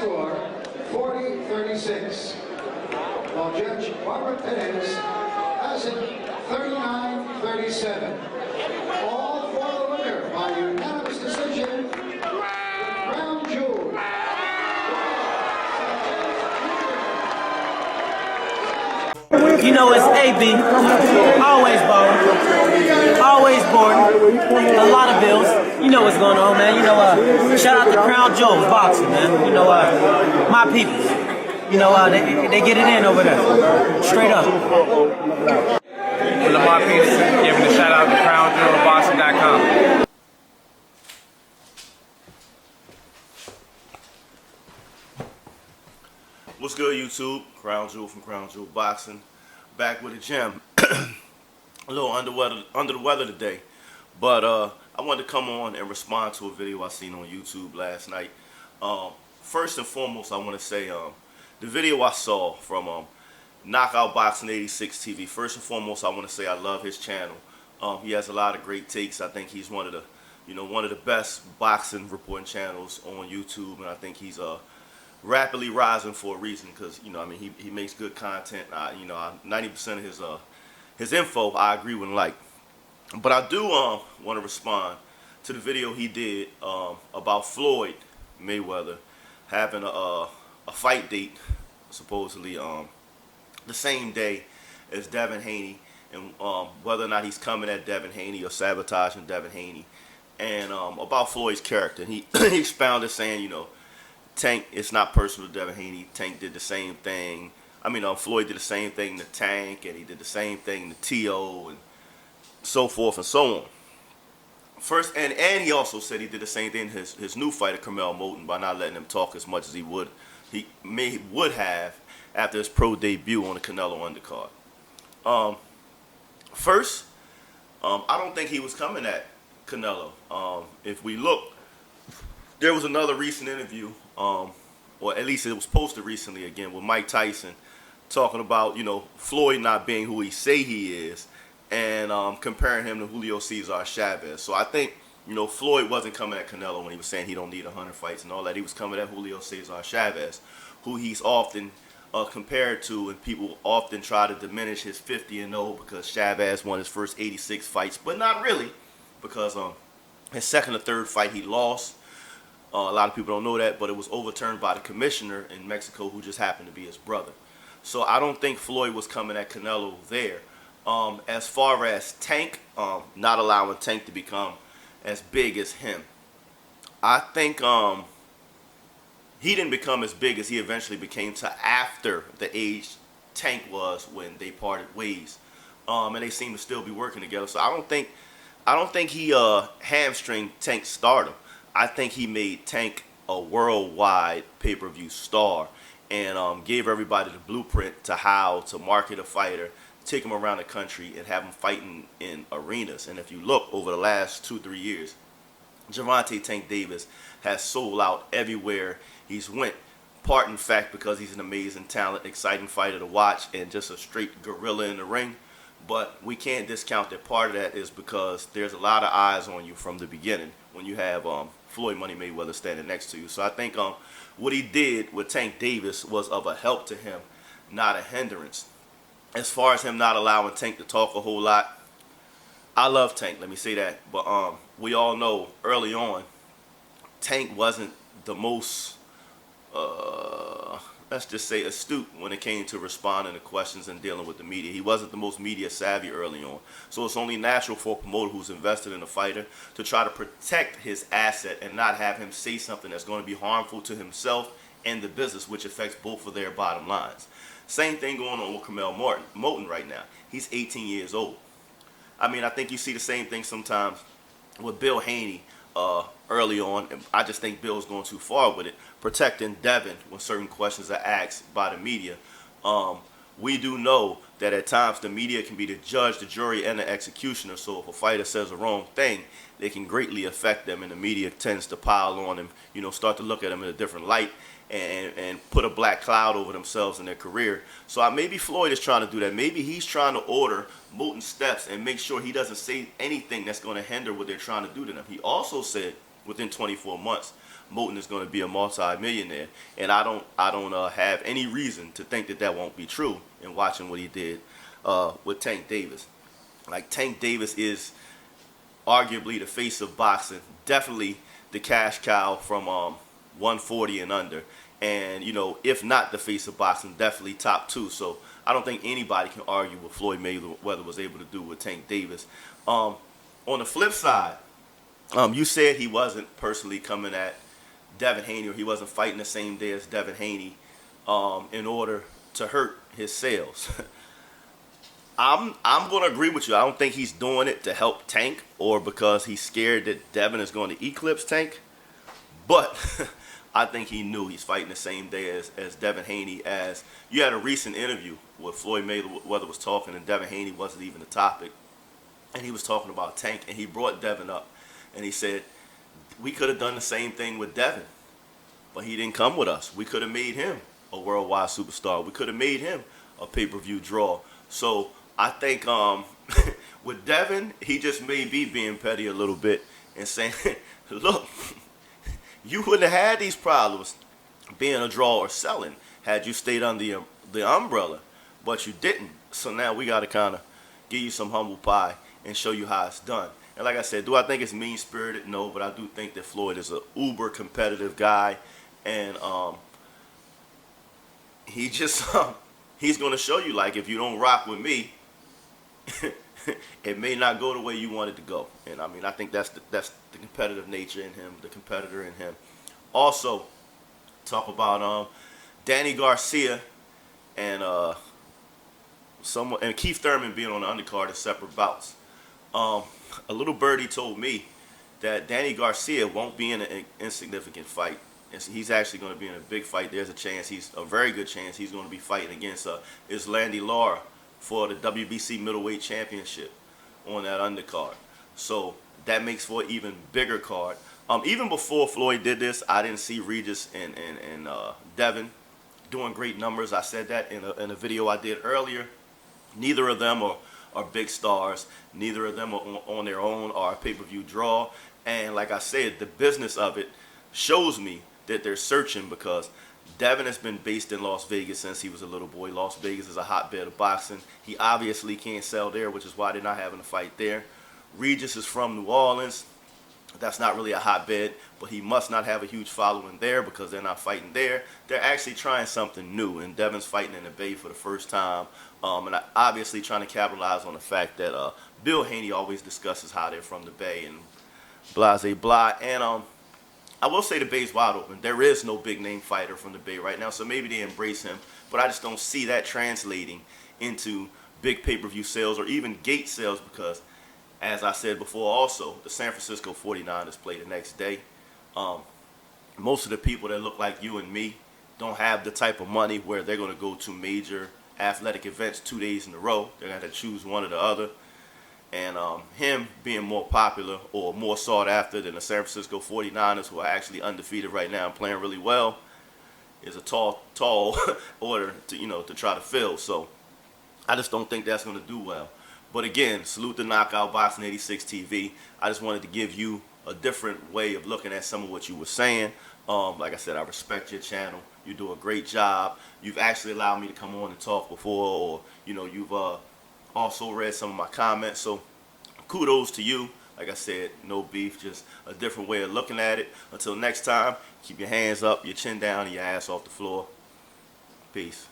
score 40-36. While Judge Barbara Perez has it 39-37. All for the winner by unanimous decision, the crown jewel. You know it's AB, always balling, always bored, a lot of bills. You know what's going on, man. You know, shout out to Crown Jewels Boxing, man. You know, my people. You know, they get it in over there, straight up. Lamar Peterson giving a shout out to CrownJewelBoxing.com. What's good, YouTube? Crown Jewel from Crown Jewel Boxing, back with a gem. A little under the weather today, but I wanted to come on and respond to a video I seen on YouTube last night. First and foremost, I want to say the video I saw from Knockout Boxing 86 TV. First and foremost, I want to say I love his channel. He has a lot of great takes. I think he's one of the best boxing reporting channels on YouTube, and I think he's rapidly rising for a reason, because I mean he makes good content. 90% of his info I agree with and like. But I do want to respond to the video he did about Floyd Mayweather having a fight date supposedly the same day as Devin Haney, and whether or not he's coming at Devin Haney or sabotaging Devin Haney, and about Floyd's character. He expounded saying, Tank, it's not personal to Devin Haney. Tank did the same thing. I mean, Floyd did the same thing to Tank, and he did the same thing to T.O., and so forth and so on. First, and he also said he did the same thing to his new fighter, Carmel Moulton, by not letting him talk as much as he would have after his pro debut on the Canelo undercard. First, I don't think he was coming at Canelo. If we look, there was another recent interview, or at least it was posted recently again, with Mike Tyson talking about, Floyd not being who he say he is, and comparing him to Julio Cesar Chavez. So I think, Floyd wasn't coming at Canelo when he was saying he don't need 100 fights and all that. He was coming at Julio Cesar Chavez, who he's often compared to, and people often try to diminish his 50-0 because Chavez won his first 86 fights, but not really, because his second or third fight he lost. A lot of people don't know that, but it was overturned by the commissioner in Mexico, who just happened to be his brother. So I don't think Floyd was coming at Canelo there. As far as Tank, not allowing Tank to become as big as him, I think he didn't become as big as he eventually became to after the age Tank was when they parted ways, and they seem to still be working together. So I don't think he hamstringed Tank's stardom. I think he made Tank a worldwide pay-per-view star, and gave everybody the blueprint to how to market a fighter, take him around the country, and have him fighting in arenas. And if you look over the last 2-3 years, Gervonta Tank Davis has sold out everywhere he's went. Part in fact because he's an amazing talent, exciting fighter to watch, and just a straight gorilla in the ring. But we can't discount that part of that is because there's a lot of eyes on you from the beginning when you have Floyd Money Mayweather standing next to you. So I think what he did with Tank Davis was of a help to him, not a hindrance. As far as him not allowing Tank to talk a whole lot, I love Tank, let me say that. But we all know early on, Tank wasn't the most, let's just say, astute when it came to responding to questions and dealing with the media. He wasn't the most media savvy early on. So it's only natural for a promoter who's invested in a fighter to try to protect his asset and not have him say something that's going to be harmful to himself and the business, which affects both of their bottom lines. Same thing going on with Carmel Moulton right now. He's 18 years old. I mean, I think you see the same thing sometimes with Bill Haney early on. I just think Bill's going too far with it, protecting Devin when certain questions are asked by the media. We do know that at times the media can be the judge, the jury, and the executioner. So if a fighter says the wrong thing, they can greatly affect them, and the media tends to pile on them, start to look at them in a different light, and put a black cloud over themselves and their career. So maybe Floyd is trying to do that. Maybe he's trying to order Moulton's steps and make sure he doesn't say anything that's going to hinder what they're trying to do to them. He also said within 24 months, Moulton is going to be a multi-millionaire, and I don't have any reason to think that that won't be true in watching what he did with Tank Davis. Like, Tank Davis is arguably the face of boxing, definitely the cash cow from 140 and under, and if not the face of boxing, definitely top two. So I don't think anybody can argue what Floyd Mayweather was able to do with Tank Davis. On the flip side, you said he wasn't personally coming at Devin Haney, or he wasn't fighting the same day as Devin Haney in order to hurt his sales. I'm going to agree with you. I don't think he's doing it to help Tank or because he's scared that Devin is going to eclipse Tank. But I think he knew he's fighting the same day as Devin Haney. As you had a recent interview where Floyd Mayweather was talking and Devin Haney wasn't even the topic. And he was talking about Tank, and he brought Devin up. And he said, we could have done the same thing with Devin, but he didn't come with us. We could have made him a worldwide superstar. We could have made him a pay-per-view draw. So I think with Devin, he just may be being petty a little bit and saying, look, you wouldn't have had these problems being a draw or selling had you stayed under the umbrella, but you didn't. So now we got to kind of give you some humble pie and show you how it's done. And like I said, do I think it's mean-spirited? No, but I do think that Floyd is an uber competitive guy, and he just he's going to show you, like, if you don't rock with me, it may not go the way you want it to go. And I mean, I think that's the competitive nature in him, the competitor in him. Also, talk about Danny Garcia and Keith Thurman being on the undercard in separate bouts. A little birdie told me that Danny Garcia won't be in an insignificant fight. He's actually going to be in a big fight. There's a very good chance he's going to be fighting against Islandy Lara for the WBC middleweight championship on that undercard. So that makes for an even bigger card. Even before Floyd did this, I didn't see Regis and Devin doing great numbers. I said that in a video I did earlier. Neither of them are big stars. Neither of them are on their own or a pay-per-view draw. And like I said, the business of it shows me that they're searching, because Devin has been based in Las Vegas since he was a little boy. Las Vegas is a hotbed of boxing. He obviously can't sell there, which is why they're not having a fight there. Regis is from New Orleans. That's not really a hotbed, but he must not have a huge following there because they're not fighting there. They're actually trying something new, and Devin's fighting in the Bay for the first time, and obviously trying to capitalize on the fact that Bill Haney always discusses how they're from the Bay and blah, blah, blah. And I will say the Bay's wide open. There is no big-name fighter from the Bay right now, so maybe they embrace him, but I just don't see that translating into big pay-per-view sales or even gate sales because, as I said before also, the San Francisco 49ers play the next day. Most of the people that look like you and me don't have the type of money where they're going to go to major athletic events 2 days in a row. They're going to have to choose one or the other. And him being more popular or more sought after than the San Francisco 49ers, who are actually undefeated right now and playing really well, is a tall order to try to fill. So I just don't think that's going to do well. But again, salute the Knockout Boxing 86 TV. I just wanted to give you a different way of looking at some of what you were saying. Like I said, I respect your channel. You do a great job. You've actually allowed me to come on and talk before, or you've also read some of my comments. So kudos to you. Like I said, no beef, just a different way of looking at it. Until next time, keep your hands up, your chin down, and your ass off the floor. Peace.